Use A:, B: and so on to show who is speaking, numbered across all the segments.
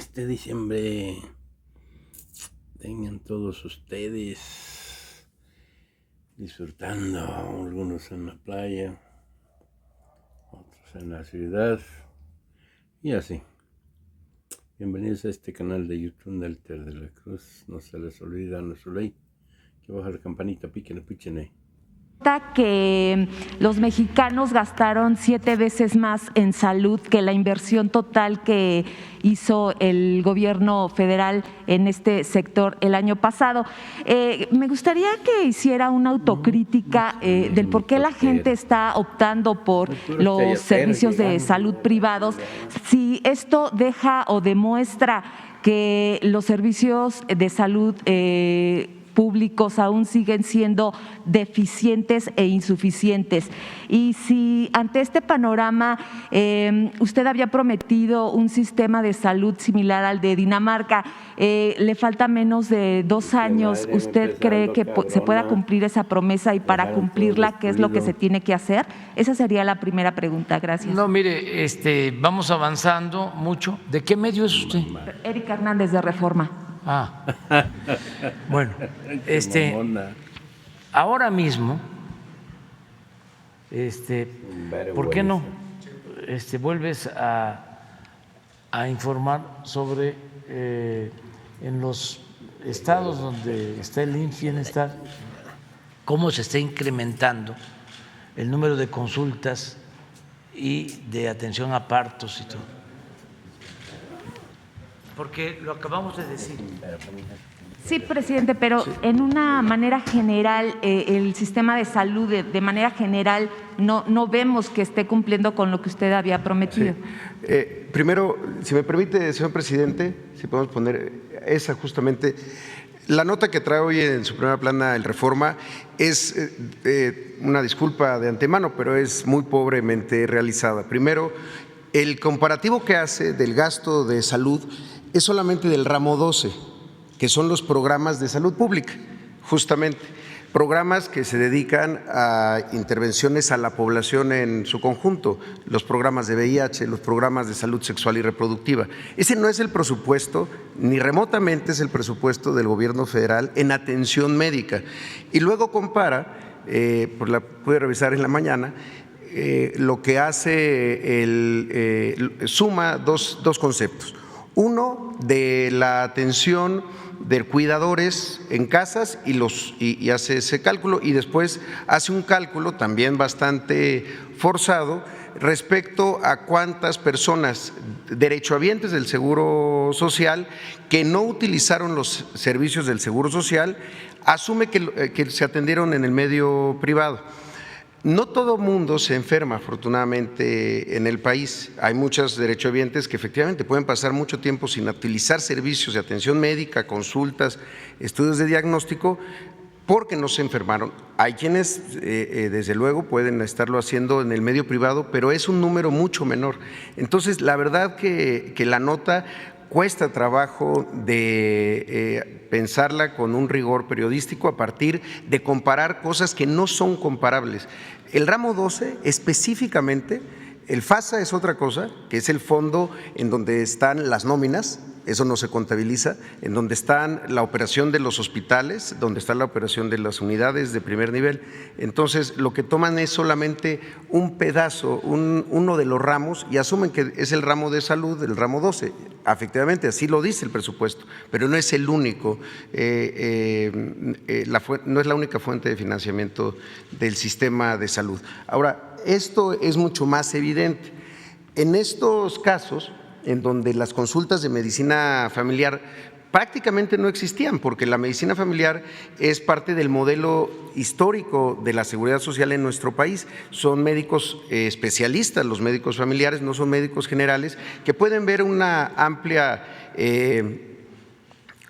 A: este diciembre tengan todos ustedes disfrutando, algunos en la playa, otros en la ciudad y así. Bienvenidos a este canal de YouTube del Ter de la Cruz. No se les olvida nuestro like, que baja la campanita, píquenle, píquenle.
B: Que los mexicanos gastaron 7 veces más en salud que la inversión total que hizo el gobierno federal en este sector el año pasado. Me gustaría que hiciera una autocrítica del por qué la gente está optando por los servicios de salud privados, si esto deja o demuestra que los servicios de salud públicos aún siguen siendo deficientes e insuficientes. Y si ante este panorama usted había prometido un sistema de salud similar al de Dinamarca, le falta menos de 2 años, ¿usted cree que se pueda cumplir esa promesa? Y para cumplirla, ¿qué es lo que se tiene que hacer? Esa sería la primera pregunta. Gracias.
C: No, mire, vamos avanzando mucho. ¿De qué medio es usted?
B: Erika Hernández, de Reforma.
C: Bueno, ahora mismo, ¿por qué no vuelves a informar sobre en los estados donde está el IMSS Bienestar, cómo se está incrementando el número de consultas y de atención a partos y todo? Porque lo acabamos de decir.
B: Sí, presidente, pero en una manera general, el sistema de salud, de manera general, no vemos que esté cumpliendo con lo que usted había prometido.
D: Sí. Primero, si me permite, señor presidente, si podemos poner esa justamente. La nota que trae hoy en su primera plana el Reforma es una disculpa de antemano, pero es muy pobremente realizada. Primero, el comparativo que hace del gasto de salud es solamente del ramo 12, que son los programas de salud pública, justamente, programas que se dedican a intervenciones a la población en su conjunto, los programas de VIH, los programas de salud sexual y reproductiva. Ese no es el presupuesto, ni remotamente es el presupuesto del gobierno federal en atención médica. Y luego compara, pues la pude revisar en la mañana, lo que hace suma dos conceptos. Uno, de la atención de cuidadores en casas y hace ese cálculo, y después hace un cálculo también bastante forzado respecto a cuántas personas derechohabientes del Seguro Social que no utilizaron los servicios del Seguro Social, asume que se atendieron en el medio privado. No todo mundo se enferma, afortunadamente, en el país. Hay muchos derechohabientes que efectivamente pueden pasar mucho tiempo sin utilizar servicios de atención médica, consultas, estudios de diagnóstico, porque no se enfermaron. Hay quienes, desde luego, pueden estarlo haciendo en el medio privado, pero es un número mucho menor. Entonces, la verdad que la nota cuesta trabajo de pensarla con un rigor periodístico a partir de comparar cosas que no son comparables. El ramo 12 específicamente, el FASA es otra cosa, que es el fondo en donde están las nóminas, eso no se contabiliza, en donde están la operación de los hospitales, donde está la operación de las unidades de primer nivel. Entonces, lo que toman es solamente un pedazo, uno de los ramos, y asumen que es el ramo de salud, el ramo 12. Efectivamente, así lo dice el presupuesto, pero no es el único, no es la única fuente de financiamiento del sistema de salud. Ahora, esto es mucho más evidente. En estos casos, en donde las consultas de medicina familiar prácticamente no existían, porque la medicina familiar es parte del modelo histórico de la seguridad social en nuestro país. Son médicos especialistas, los médicos familiares, no son médicos generales, que pueden ver una amplia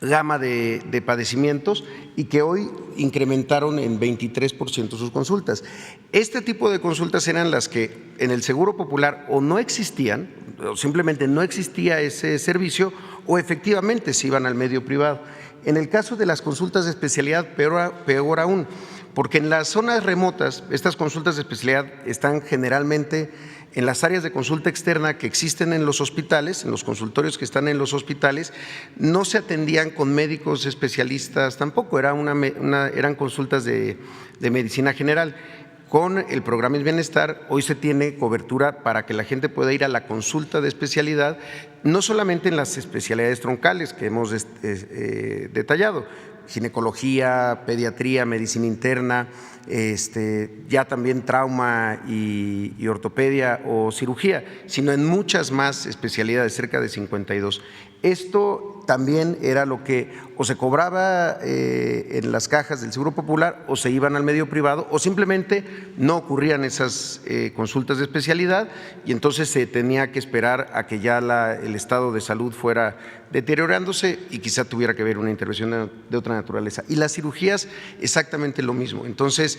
D: gama de padecimientos y que hoy incrementaron en 23% sus consultas. Este tipo de consultas eran las que en el Seguro Popular o no existían, o simplemente no existía ese servicio, o efectivamente se iban al medio privado. En el caso de las consultas de especialidad, peor aún, porque en las zonas remotas estas consultas de especialidad están generalmente en las áreas de consulta externa que existen en los hospitales, en los consultorios que están en los hospitales, no se atendían con médicos especialistas tampoco, eran consultas de medicina general. Con el programa El Bienestar hoy se tiene cobertura para que la gente pueda ir a la consulta de especialidad, no solamente en las especialidades troncales que hemos detallado, ginecología, pediatría, medicina interna, ya también trauma y ortopedia o cirugía, sino en muchas más especialidades, cerca de 52. Esto también era lo que o se cobraba en las cajas del Seguro Popular o se iban al medio privado o simplemente no ocurrían esas consultas de especialidad y entonces se tenía que esperar a que ya el estado de salud fuera deteriorándose y quizá tuviera que haber una intervención de otra naturaleza. Y las cirugías exactamente lo mismo. Entonces,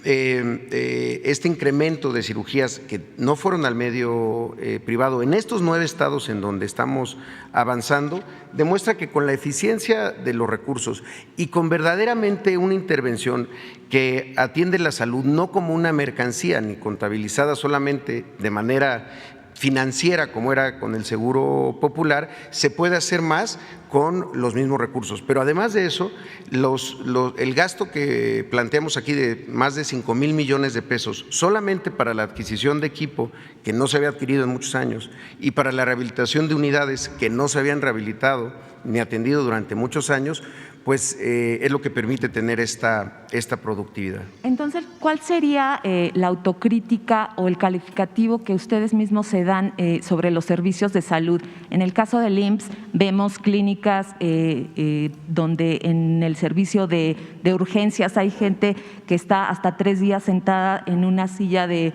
D: este incremento de cirugías que no fueron al medio privado en estos 9 estados en donde estamos avanzando, demuestra que con la eficiencia de los recursos y con verdaderamente una intervención que atiende la salud no como una mercancía ni contabilizada solamente de manera financiera como era con el Seguro Popular, se puede hacer más con los mismos recursos. Pero además de eso, el gasto que planteamos aquí de más de 5,000 millones de pesos solamente para la adquisición de equipo que no se había adquirido en muchos años y para la rehabilitación de unidades que no se habían rehabilitado ni atendido durante muchos años, pues es lo que permite tener esta productividad.
B: Entonces, ¿cuál sería la autocrítica o el calificativo que ustedes mismos se dan sobre los servicios de salud? En el caso del IMSS vemos clínicas donde en el servicio de urgencias hay gente que está hasta 3 días sentada en una silla de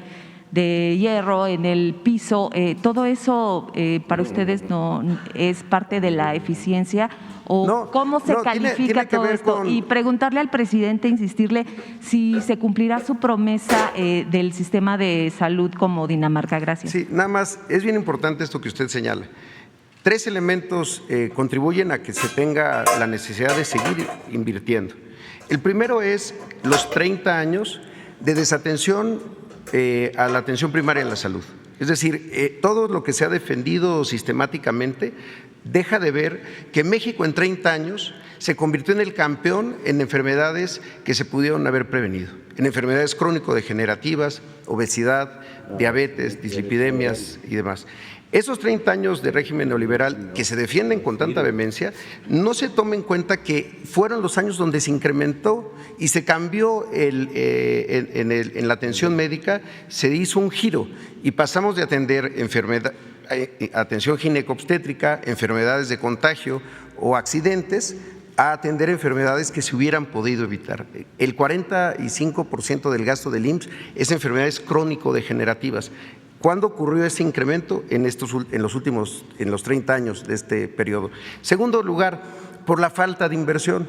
B: hierro en el piso. ¿Todo eso para ustedes no es parte de la eficiencia? ¿O no, cómo se califica todo esto? Y preguntarle al presidente, insistirle si se cumplirá su promesa del sistema de salud como Dinamarca. Gracias.
D: Sí, nada más, es bien importante esto que usted señala. 3 elementos contribuyen a que se tenga la necesidad de seguir invirtiendo. El primero es los 30 años de desatención a la atención primaria en la salud. Es decir, todo lo que se ha defendido sistemáticamente deja de ver que México en 30 años se convirtió en el campeón en enfermedades que se pudieron haber prevenido, en enfermedades crónico-degenerativas, obesidad, diabetes, dislipidemias y demás. Esos 30 años de régimen neoliberal que se defienden con tanta vehemencia, no se toma en cuenta que fueron los años donde se incrementó y se cambió en la atención médica, se hizo un giro y pasamos de atender atención ginecobstétrica, enfermedades de contagio o accidentes, a atender enfermedades que se hubieran podido evitar. El 45% del gasto del IMSS es enfermedades crónico-degenerativas. ¿Cuándo ocurrió ese incremento? En los 30 años de este periodo. Segundo lugar, por la falta de inversión.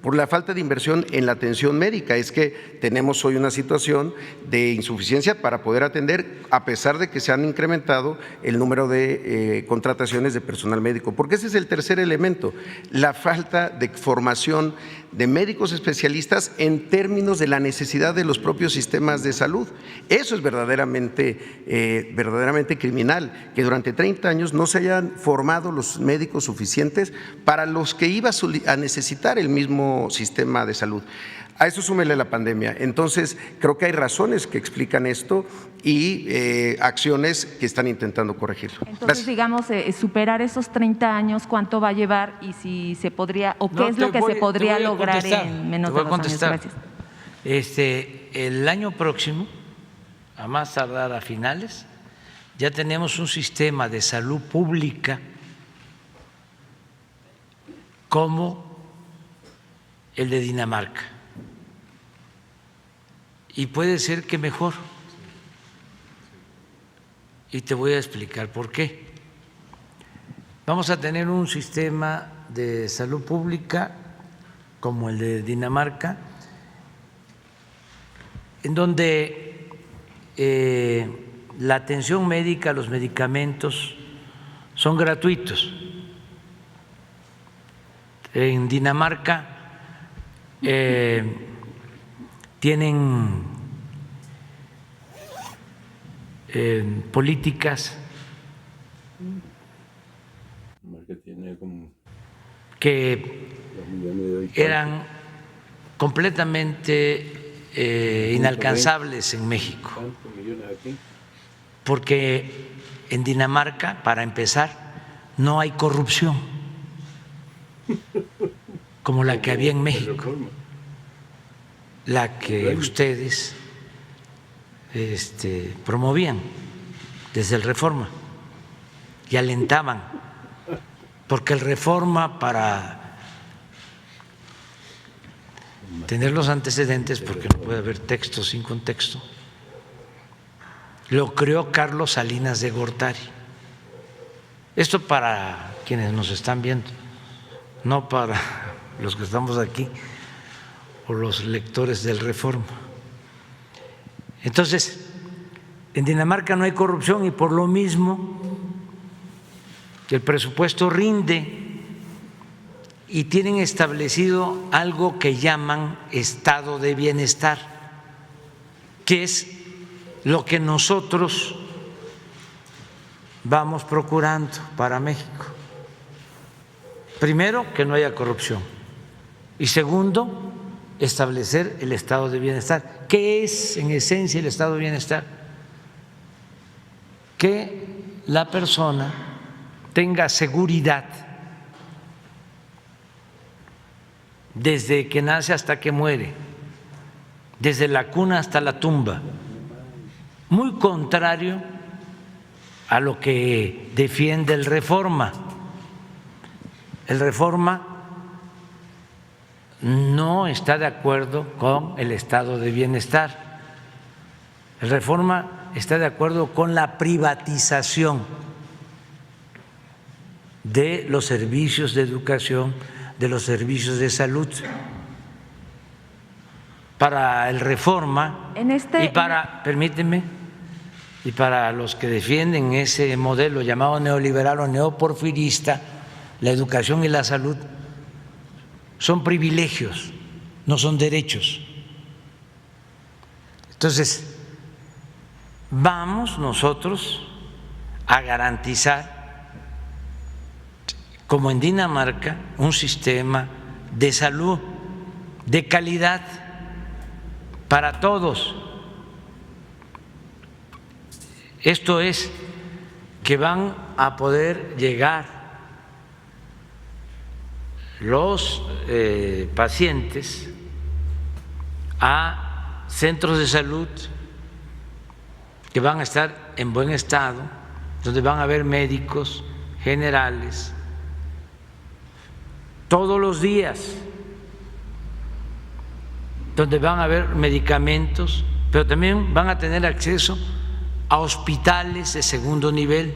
D: Por la falta de inversión en la atención médica. Es que tenemos hoy una situación de insuficiencia para poder atender, a pesar de que se han incrementado el número de contrataciones de personal médico. Porque ese es el tercer elemento, la falta de formación de médicos especialistas en términos de la necesidad de los propios sistemas de salud. Eso es verdaderamente criminal, que durante 30 años no se hayan formado los médicos suficientes para los que iba a necesitar el mismo sistema de salud. A eso súmele la pandemia. Entonces, creo que hay razones que explican esto y acciones que están intentando corregirlo.
B: Entonces, gracias. Digamos, superar esos 30 años, ¿cuánto va a llevar y si se podría, o qué es lo que se podría lograr en menos de 2 años? Gracias.
C: El año próximo, a más tardar a finales, ya tenemos un sistema de salud pública como el de Dinamarca. Y puede ser que mejor. Y te voy a explicar por qué. Vamos a tener un sistema de salud pública como el de Dinamarca, en donde la atención médica, los medicamentos son gratuitos. En Dinamarca tienen políticas que eran completamente inalcanzables en México, porque en Dinamarca, para empezar, no hay corrupción como la que había en México, la que ustedes promovían desde el Reforma y alentaban, porque el Reforma, para tener los antecedentes, porque no puede haber texto sin contexto, lo creó Carlos Salinas de Gortari. Esto para quienes nos están viendo, no para los que estamos aquí o los lectores del Reforma. Entonces, en Dinamarca no hay corrupción y por lo mismo el presupuesto rinde y tienen establecido algo que llaman estado de bienestar, que es lo que nosotros vamos procurando para México. Primero, que no haya corrupción y segundo, establecer el estado de bienestar. ¿Qué es en esencia el estado de bienestar? Que la persona tenga seguridad desde que nace hasta que muere, desde la cuna hasta la tumba, muy contrario a lo que defiende el Reforma. El Reforma no está de acuerdo con el estado de bienestar. El Reforma está de acuerdo con la privatización de los servicios de educación, de los servicios de salud. Para el Reforma permíteme, y para los que defienden ese modelo llamado neoliberal o neoporfirista, la educación y la salud son privilegios, no son derechos. Entonces, vamos nosotros a garantizar, como en Dinamarca, un sistema de salud de calidad para todos. Esto es, que van a poder llegar los pacientes a centros de salud que van a estar en buen estado, donde van a haber médicos generales todos los días, donde van a haber medicamentos, pero también van a tener acceso a hospitales de segundo nivel,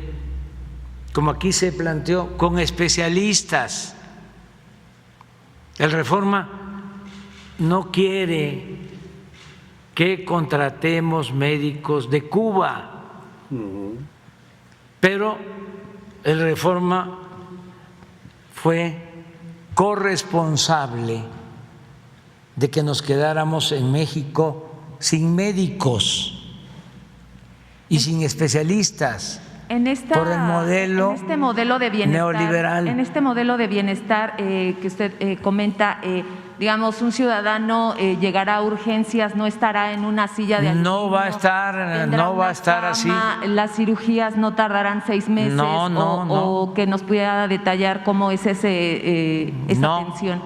C: como aquí se planteó, con especialistas. El Reforma no quiere que contratemos médicos de Cuba, pero el Reforma fue corresponsable de que nos quedáramos en México sin médicos y sin especialistas por el modelo,
B: en este modelo de bienestar,
C: neoliberal.
B: En este modelo de bienestar que usted comenta, digamos, un ciudadano llegará a urgencias, no estará en una silla de aluminio,
C: no va a estar así.
B: Las cirugías no tardarán 6 meses, o que nos pudiera detallar cómo es esa atención.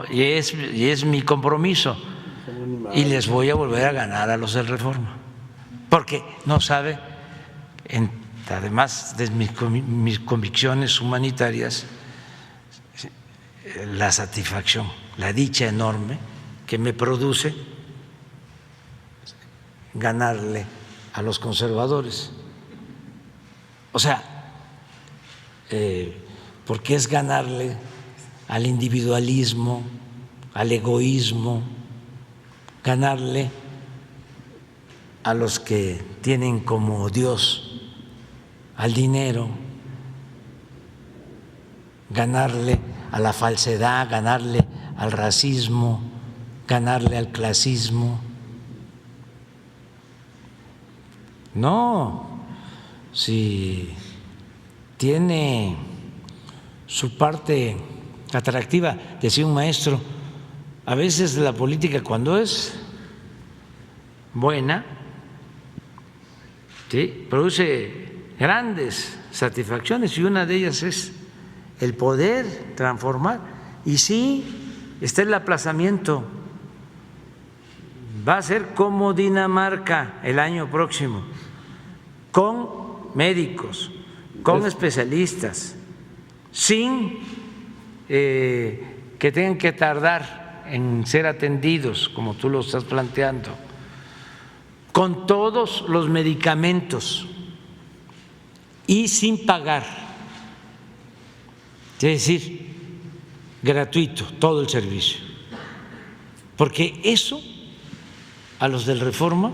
C: Y es mi compromiso, y les voy a volver a ganar a los del Reforma, porque no sabe, además de mis convicciones humanitarias, la satisfacción, la dicha enorme que me produce ganarle a los conservadores. O sea, porque es ganarle al individualismo, al egoísmo, ganarle a los que tienen como Dios al dinero, ganarle a la falsedad, ganarle al racismo, ganarle al clasismo. No, si tiene su parte atractiva, decía un maestro, a veces la política cuando es buena, ¿sí?, produce grandes satisfacciones y una de ellas es el poder transformar. Y sí, está el aplazamiento, va a ser como Dinamarca el año próximo, con médicos, con especialistas, sin que tengan que tardar en ser atendidos, como tú lo estás planteando, con todos los medicamentos y sin pagar, es decir, gratuito todo el servicio, porque eso a los del Reforma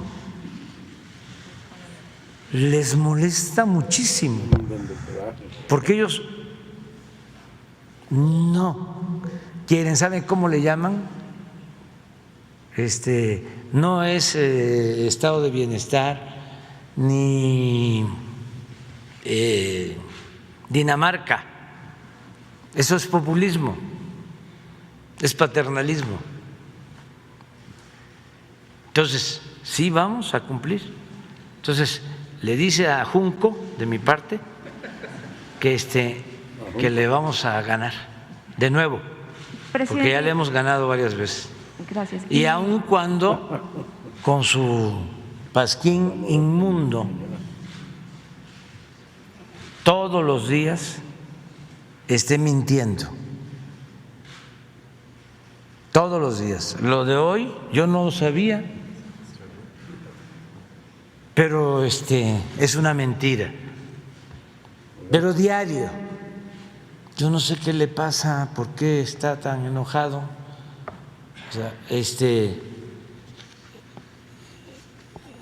C: les molesta muchísimo, porque ellos no quieren, ¿saben cómo le llaman? No es estado de bienestar ni Dinamarca, eso es populismo, es paternalismo. Entonces, sí vamos a cumplir. Entonces, le dice a Junco, de mi parte, que le vamos a ganar de nuevo, porque ya le hemos ganado varias veces.
B: Gracias.
C: Y aun cuando con su pasquín inmundo todos los días esté mintiendo, todos los días. Lo de hoy yo no lo sabía, pero es una mentira, pero diario. Yo no sé qué le pasa, por qué está tan enojado. O sea,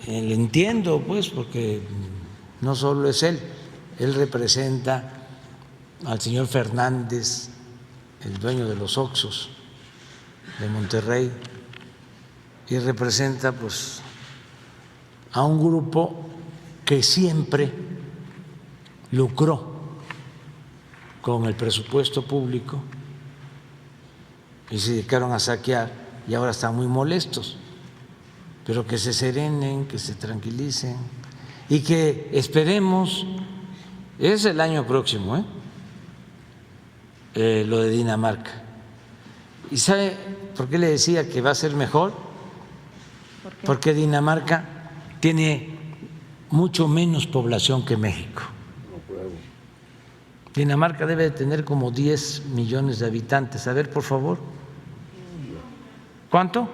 C: le entiendo, pues, porque no solo es él representa al señor Fernández, el dueño de los Oxxos de Monterrey, y representa pues a un grupo que siempre lucró con el presupuesto público y se dedicaron a saquear y ahora están muy molestos, pero que se serenen, que se tranquilicen y que esperemos, es el año próximo, lo de Dinamarca. ¿Y sabe por qué le decía que va a ser mejor?
B: ¿Por qué?
C: Porque Dinamarca tiene mucho menos población que México. Dinamarca debe de tener como 10 millones de habitantes. A ver, por favor. ¿Cuánto?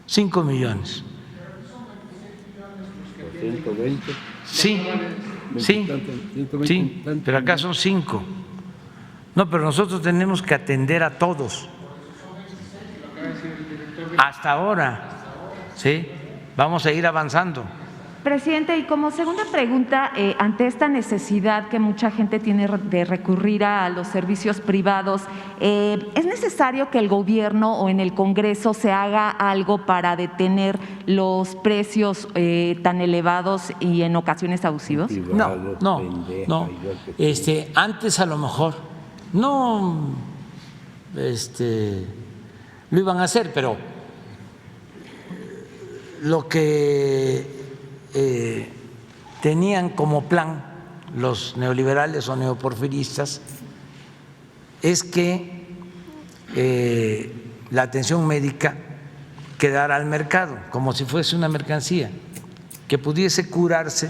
C: 5 millones.
A: 120.
C: Sí, sí, pero acá son 5. No, pero nosotros tenemos que atender a todos. Hasta ahora, sí, vamos a ir avanzando.
B: Presidente, y como segunda pregunta, ante esta necesidad que mucha gente tiene de recurrir a los servicios privados, ¿es necesario que el gobierno o en el Congreso se haga algo para detener los precios tan elevados y en ocasiones abusivos?
C: No. Antes a lo mejor no lo iban a hacer, pero lo que tenían como plan los neoliberales o neoporfiristas es que la atención médica quedara al mercado, como si fuese una mercancía, que pudiese curarse,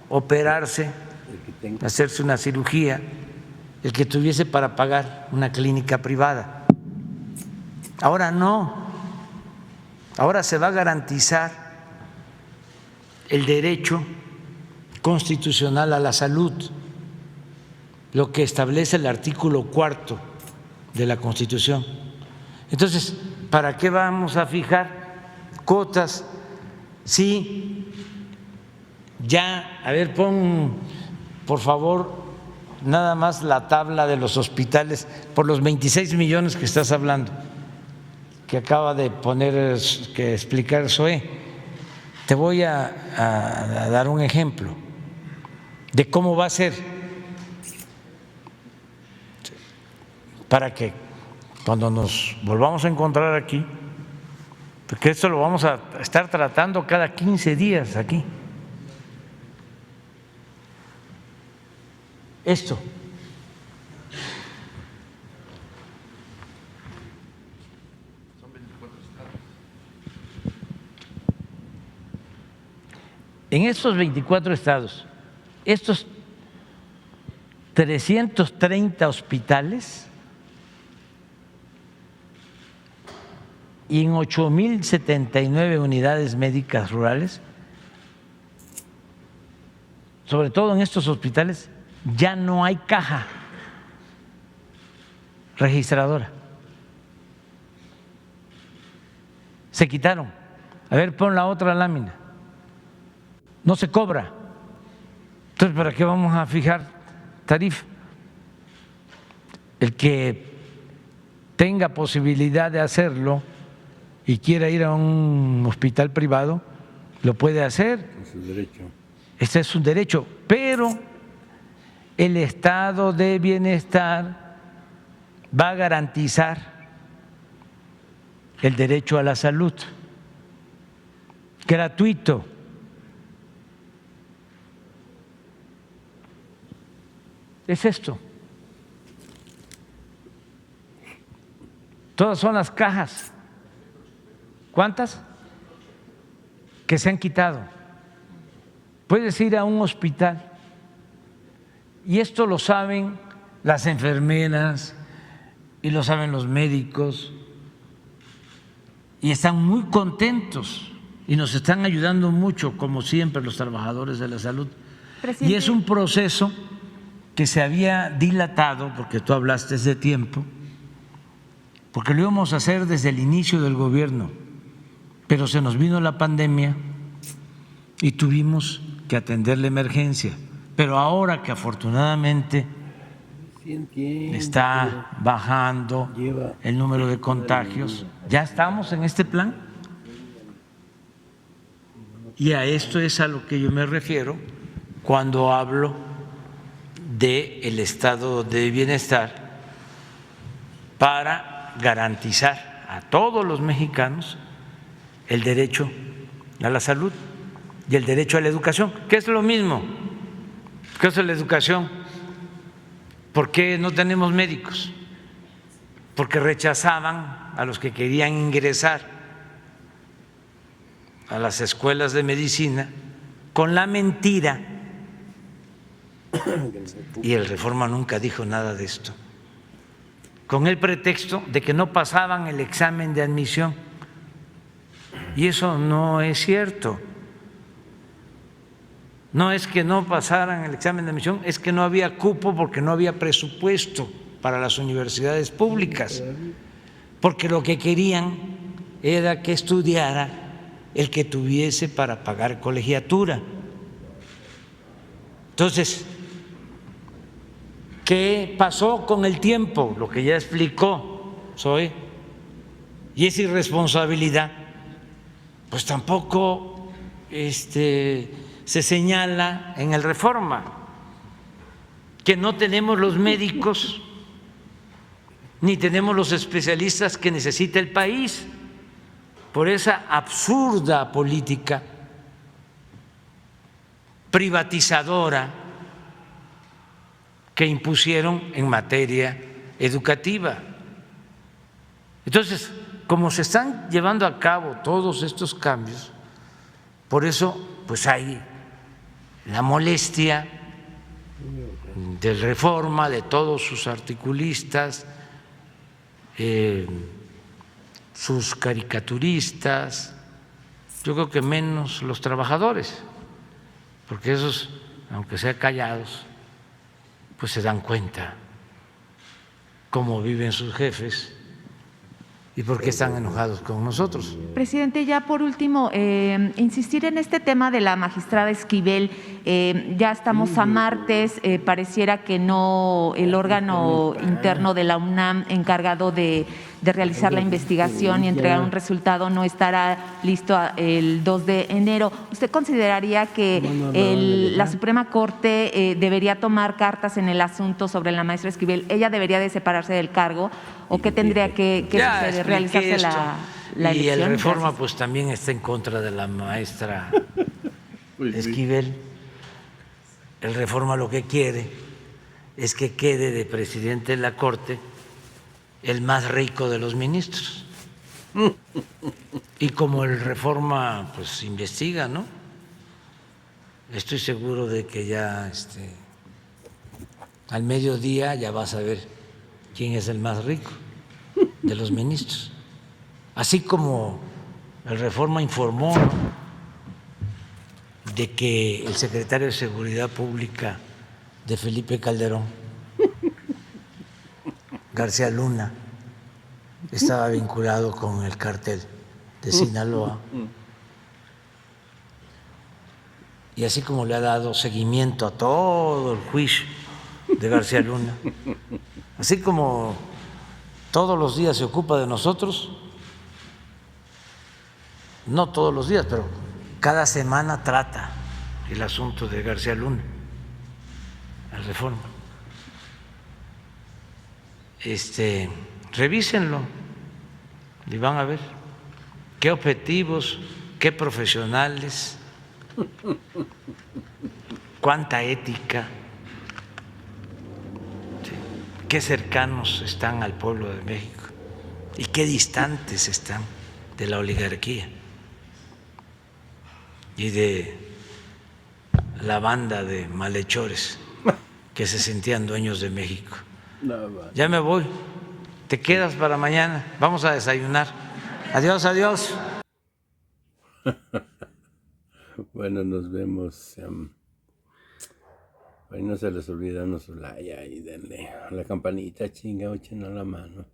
C: operarse, hacerse una cirugía, el que tuviese para pagar una clínica privada. Ahora no, ahora se va a garantizar el derecho constitucional a la salud, lo que establece el artículo 4 de la Constitución. Entonces, ¿para qué vamos a fijar cuotas? Sí, ya, a ver, pon por favor nada más la tabla de los hospitales por los 26 millones que estás hablando, que acaba de que explicar Zoé. Te voy a dar un ejemplo de cómo va a ser para que cuando nos volvamos a encontrar aquí, porque esto lo vamos a estar tratando cada 15 días aquí. Esto. En estos 24 estados, estos 330 hospitales y en 8.079 unidades médicas rurales, sobre todo en estos hospitales, ya no hay caja registradora. Se quitaron. A ver, pon la otra lámina. No se cobra. Entonces, ¿para qué vamos a fijar tarifa? El que tenga posibilidad de hacerlo y quiera ir a un hospital privado, lo puede hacer.
A: Es su derecho.
C: Este es un derecho, pero el estado de bienestar va a garantizar el derecho a la salud gratuito. Es esto. Todas son las cajas. ¿Cuántas? Que se han quitado. Puedes ir a un hospital y esto lo saben las enfermeras y lo saben los médicos y están muy contentos y nos están ayudando mucho, como siempre, los trabajadores de la salud.
B: Presidente.
C: Y es un proceso que se había dilatado, porque tú hablaste de tiempo, porque lo íbamos a hacer desde el inicio del gobierno, pero se nos vino la pandemia y tuvimos que atender la emergencia. Pero ahora que afortunadamente está bajando el número de contagios, ya estamos en este plan. Y a esto es a lo que yo me refiero cuando hablo del estado de bienestar para garantizar a todos los mexicanos el derecho a la salud y el derecho a la educación, que es lo mismo. ¿Qué es la educación? ¿Por qué no tenemos médicos? Porque rechazaban a los que querían ingresar a las escuelas de medicina con la mentira, y el Reforma nunca dijo nada de esto, con el pretexto de que no pasaban el examen de admisión. Y eso no es cierto. No es que no pasaran el examen de admisión, es que no había cupo porque no había presupuesto para las universidades públicas, porque lo que querían era que estudiara el que tuviese para pagar colegiatura. Entonces, ¿qué pasó con el tiempo? Lo que ya explicó Zoé, y esa irresponsabilidad, pues tampoco se señala en el Reforma, que no tenemos los médicos ni tenemos los especialistas que necesita el país por esa absurda política privatizadora que impusieron en materia educativa. Entonces, como se están llevando a cabo todos estos cambios, por eso pues hay la molestia del Reforma, de todos sus articulistas, sus caricaturistas, yo creo que menos los trabajadores, porque esos, aunque sean callados, pues se dan cuenta cómo viven sus jefes y por qué están enojados con nosotros.
B: Presidente, ya por último, insistir en este tema de la magistrada Esquivel. Ya estamos a martes, pareciera que no, el órgano interno de la UNAM encargado de de realizar la investigación y entregar un resultado no estará listo el 2 de enero. ¿Usted consideraría que la Suprema Corte debería tomar cartas en el asunto sobre la maestra Esquivel? ¿Ella debería de separarse del cargo o qué tendría que suceder, realizarse la
C: y
B: elección?
C: el Reforma pues también está en contra de la maestra Esquivel. El Reforma lo que quiere es que quede de presidente de la Corte el más rico de los ministros. Y como el Reforma pues investiga, ¿no? Estoy seguro de que ya al mediodía ya vas a ver quién es el más rico de los ministros. Así como el Reforma informó, ¿no?, de que el secretario de Seguridad Pública de Felipe Calderón, García Luna, estaba vinculado con el cártel de Sinaloa. Y así como le ha dado seguimiento a todo el juicio de García Luna, así como todos los días se ocupa de nosotros, no todos los días, pero cada semana trata el asunto de García Luna, la Reforma. Revísenlo y van a ver qué objetivos, qué profesionales, cuánta ética, qué cercanos están al pueblo de México y qué distantes están de la oligarquía y de la banda de malhechores que se sentían dueños de México. Ya me voy, te quedas para mañana, vamos a desayunar. Adiós, adiós.
A: Bueno, nos vemos. Ahí no se les olvida, no su like y denle a la campanita, chinga, echen a la mano.